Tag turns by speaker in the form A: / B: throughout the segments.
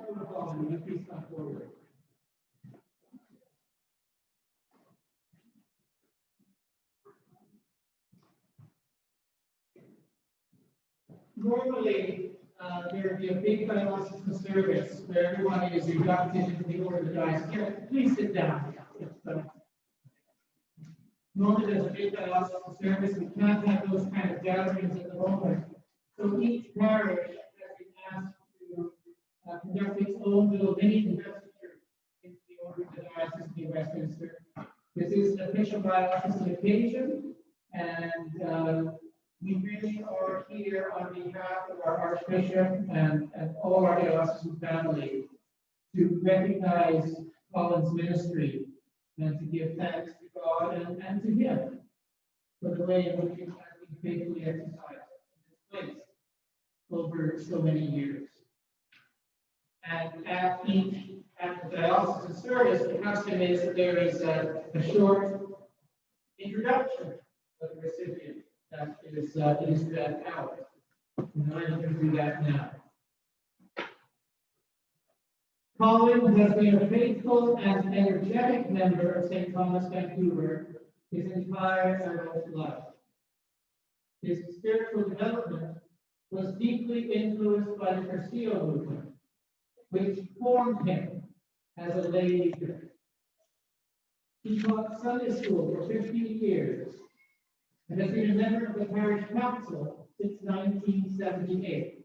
A: Elder Colin, will you please come forward? Normally, there would be a big diocesan service where everyone is inducted into the order of the diocese. Here, please sit down. Normally, there's a big diocesan service. We can't have those kind of gatherings at the moment. So each parish has been asked to conduct its own little mini investiture into the order of the diocese of Westminster. This is an official diocesan occasion, and we really are here on behalf of our Archbishop and all our diocesan family to recognize Colin's ministry and to give thanks to God and to him for the way in which he has been faithfully exercised in this place over so many years. And at the diocesan service, the custom is that there is a short introduction of the recipient that is read out. And I'm going to do that now. Colin has been a faithful and energetic member of St. Thomas, Vancouver his entire adult life. His spiritual development was deeply influenced by the Cursillo movement, which formed him as a lay leader. He taught Sunday school for 15 years and has been a member of the parish council since 1978,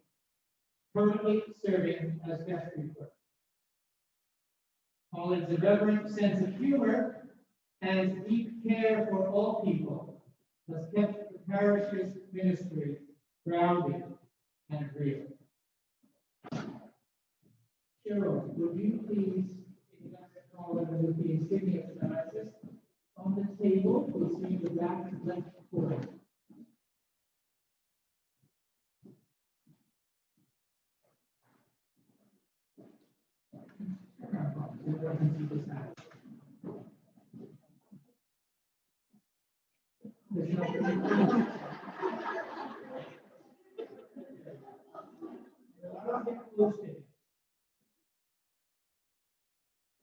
A: currently serving as vestry clerk. Colin's irreverent sense of humor and deep care for all people has kept the parish's ministry grounded and real. Cheryl, would you please Colin with the insignia of the diocese on the table? We'll see the back left corner.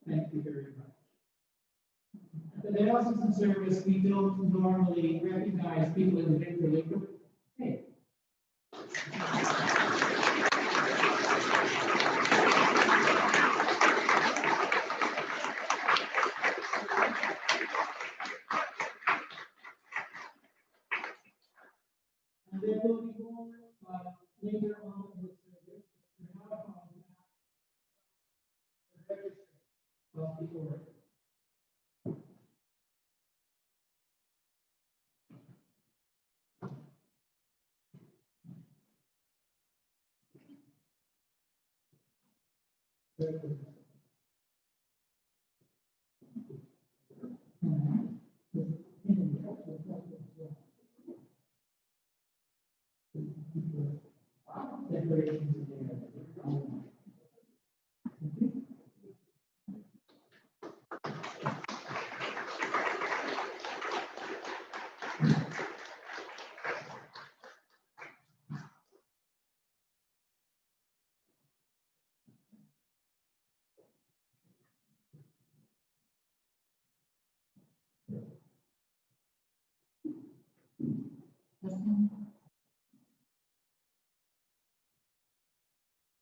A: Thank you very much. At the diocesan service, we don't normally recognize people individually, but hey. And there will be more later on in the service. We're now on the registry of the order.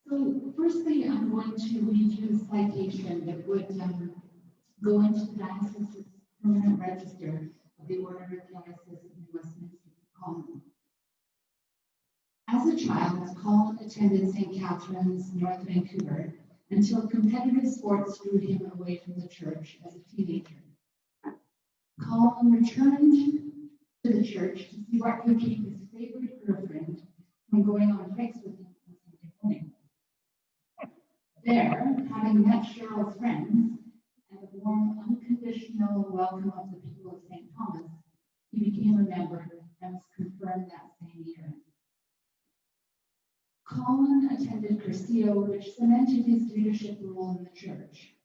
B: So firstly, I'm going to read you a citation that would go into the diocese's permanent register of the Order of Diocesan in Westminster, Colin. As a child, Colin attended St. Catherine's, North Vancouver, until competitive sports drew him away from the church as a teenager. Colin returned to the church to see what could keep his favorite girlfriend from going on hikes with him on Sunday morning. There, having met Cheryl's friends and the warm, unconditional welcome of the people of St. Thomas, he became a member and was confirmed that same year. Colin attended Cursillo, which cemented his leadership role in the church.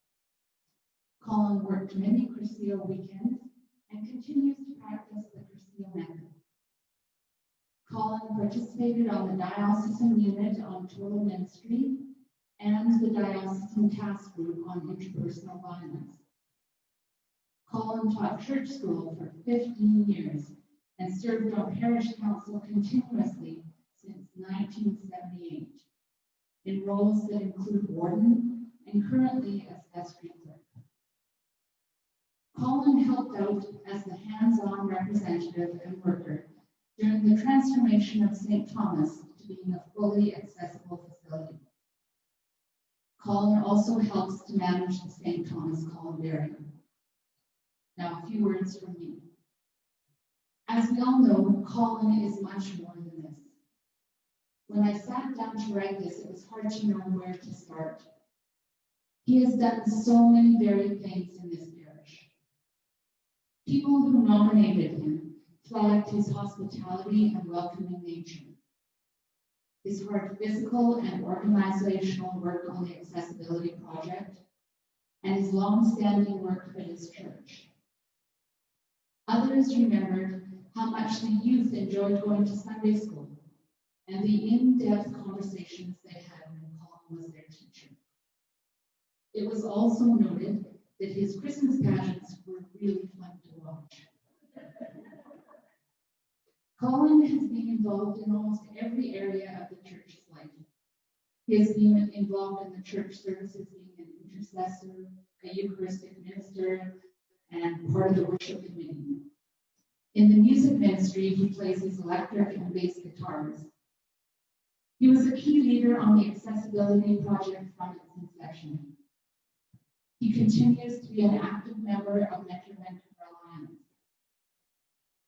B: Colin worked many Cursillo weekends and continues to practice the Cursillo method. Colin participated on the diocesan unit on total ministry and to the Diocesan Task Group on Interpersonal Violence. Colin taught church school for 15 years and served on parish council continuously since 1978 in roles that include warden and currently as vestry clerk. Colin helped out as the hands-on representative and worker during the transformation of St. Thomas to being a fully accessible facility. Colin also helps to manage the St. Thomas Columbarium. Now, a few words from me. As we all know, Colin is much more than this. When I sat down to write this, it was hard to know where to start. He has done so many varied things in this parish. People who nominated him flagged his hospitality and welcoming nature, his hard physical and organizational work on the accessibility project, and his long-standing work for his church. Others remembered how much the youth enjoyed going to Sunday school and the in-depth conversations they had when Colin was their teacher. It was also noted that his Christmas pageants were really fun to watch. Colin has been involved in almost every area of the church's life. He has been involved in the church services, being an intercessor, a Eucharistic minister, and part of the worship committee. In the music ministry, he plays his electric and bass guitars. He was a key leader on the accessibility project from its inception. He continues to be an active member of Metro Vancouver Alliance.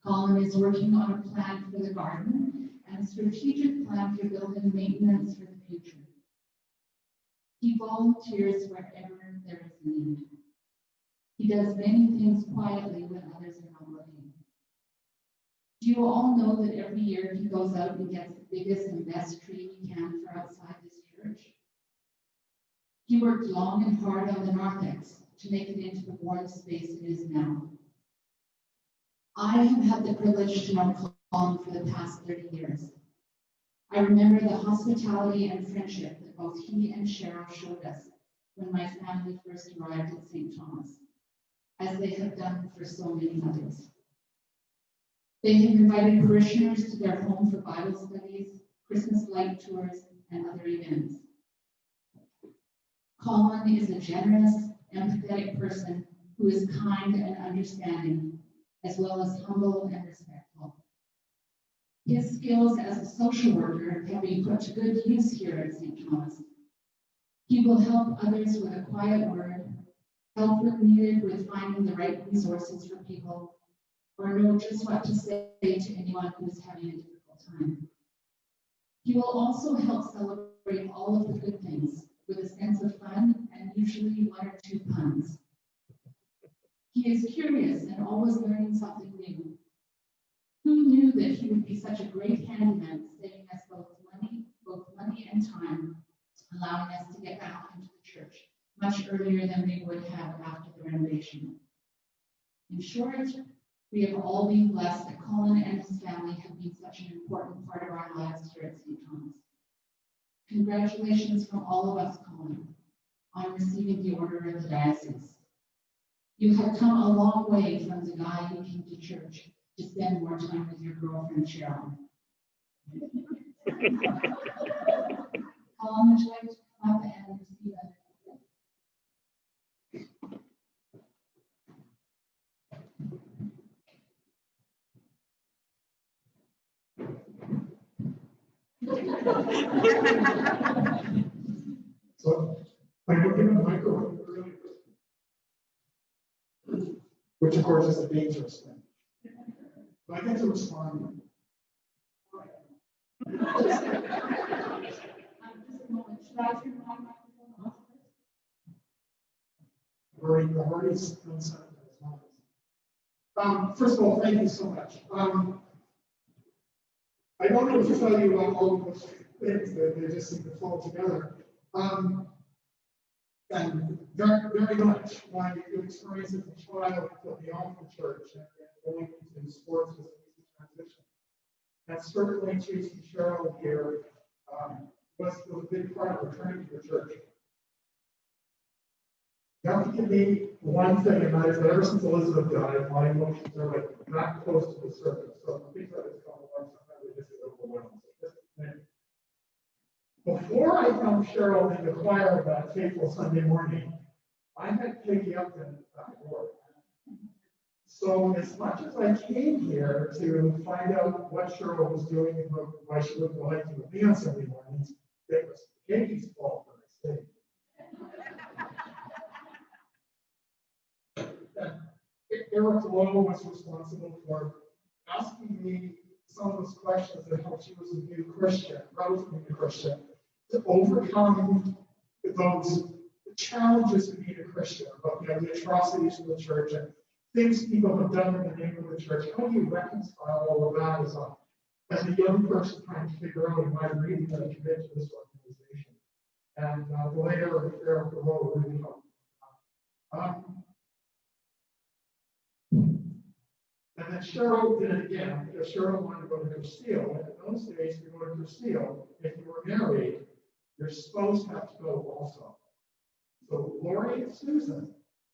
B: Colin is working on a plan for the garden and a strategic plan for building maintenance for the future. He volunteers wherever there is need. He does many things quietly when others are not looking. Do you all know that every year he goes out and gets the biggest and best tree he can for outside this church? He worked long and hard on the narthex to make it into the warm space it is now. I have had the privilege to know Colin for the past 30 years. I remember the hospitality and friendship that both he and Cheryl showed us when my family first arrived at St. Thomas, as they have done for so many others. They have invited parishioners to their home for Bible studies, Christmas light tours, and other events. Colin is a generous, empathetic person who is kind and understanding, as well as humble and respectful. His skills as a social worker have been put to good use here at St. Thomas. He will help others with a quiet word, help when needed with finding the right resources for people, or know just what to say to anyone who is having a difficult time. He will also help celebrate all of the good things with a sense of fun and usually one or two puns. He is curious and always learning something new. Who knew that he would be such a great handyman, saving us both money and time, allowing us to get back into the church much earlier than we would have after the renovation. In short, we have all been blessed that Colin and his family have been such an important part of our lives here at St. Thomas. Congratulations from all of us, Colin, on receiving the Order of the Diocese. You have come a long way from the guy who came to church to spend more time with your girlfriend, Cheryl. Colin, would you like to come up and receive that?
C: So I don't give a microphone earlier, which of course is a dangerous thing. But I get to respond.
B: Just a moment. Should I turn my microphone off first?
C: I've already done something. First of all, thank you so much. I don't know what to tell you about all of those things that they just seem to fall together. And very much my experience as a child beyond the church and going into sports was an easy transition. And certainly Tracy Cheryl here was a big part of returning to the church. You have to give me one thing, and that is that ever since Elizabeth died, my emotions are like not close to the surface. So things like this come along, sometimes they just get overwhelmed. So just a minute. Before I found Cheryl in the choir that fateful Sunday morning, I had Peggy Upton before. So as much as I came here to find out what Cheryl was doing and why she wouldn't like to be on Sunday mornings, it was Peggy's fault that I stayed. Eric Lowe was responsible for asking me some of those questions that helped she was a new Christian, relatively new Christian, to overcome those challenges to being a Christian, about the atrocities of the church and things people have done in the name of the church. How do you reconcile all of that as a young person trying to figure out, am I really going to commit to this organization? And the later Eric Lowe really helped. And then Cheryl did it again, because Cheryl wanted to go to Castile. And in those days, to go to Castile, if you were married, your spouse had to go also. So Lori and Susan,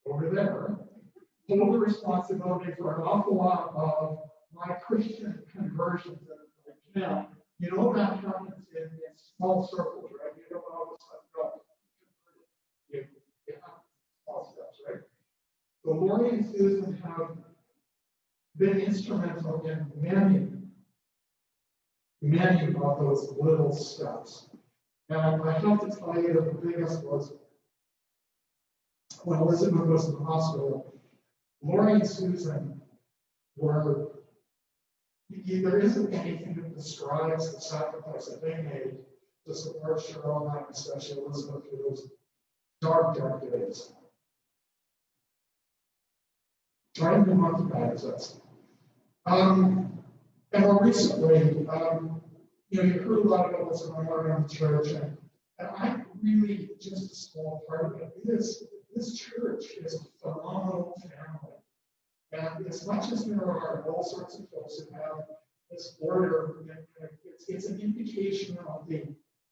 C: over there, hold the responsibility for an awful lot of my Christian conversions. Now, you know that happens in small circles, right? You don't all of a sudden go. You have small steps, right? So Lori and Susan have been instrumental in many of those little steps. And I have to tell you that the biggest was when Elizabeth was in the hospital, Lori and Susan were, there isn't anything that describes the sacrifice that they made to support Cheryl and especially Elizabeth through those dark, dark days. Trying to monetize us. And more recently, you heard a lot about what's going on around the church, and I'm really just a small part of it. This church is a phenomenal family. And as much as there are all sorts of folks who have this order, it's an indication of the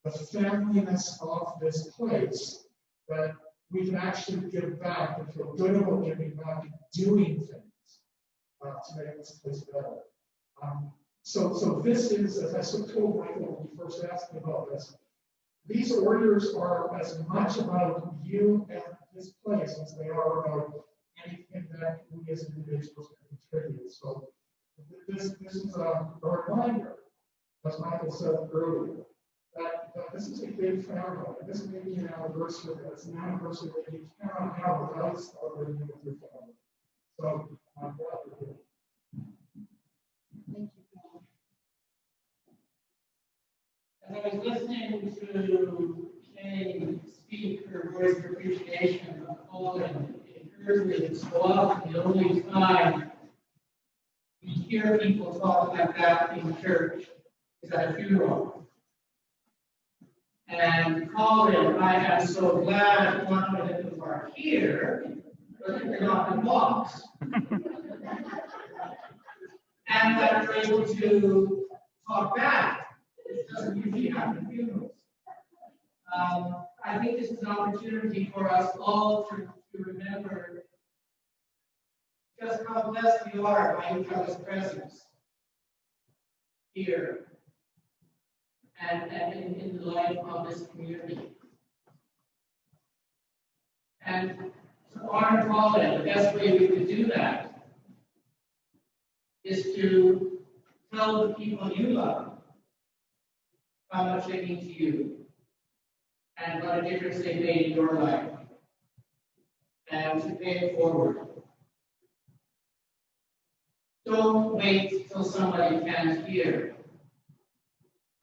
C: familyness of this place that we can actually give back and feel good about giving back and doing things to make this place better. So this is, as I told Michael when he first asked me about this, these orders are as much about you and this place as they are about anything that we as individuals can contribute. So this is a reminder, as Michael said earlier, that this is a big family. This may be an anniversary, but it's an anniversary that you cannot have without celebrating with your family. So I'm glad you're here.
B: Thank you, Paul.
A: As I was listening to Kay speak her words of appreciation of Colin, it occurred to me that so often the only time we hear people talk like that in church is at a funeral. And Colin, I am so glad one of them are here, but they're not in the box. And that we're able to talk back. It doesn't usually happen at funerals. I think this is an opportunity for us all to remember just how blessed we are by each other's presence here and in the life of this community. And to honor Colin, the best way we could do that is to tell the people you love how much they mean to you and what a difference they made in your life, and to pay it forward. Don't wait till somebody can't hear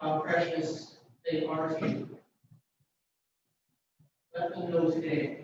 A: how precious they are to you. Let them know today.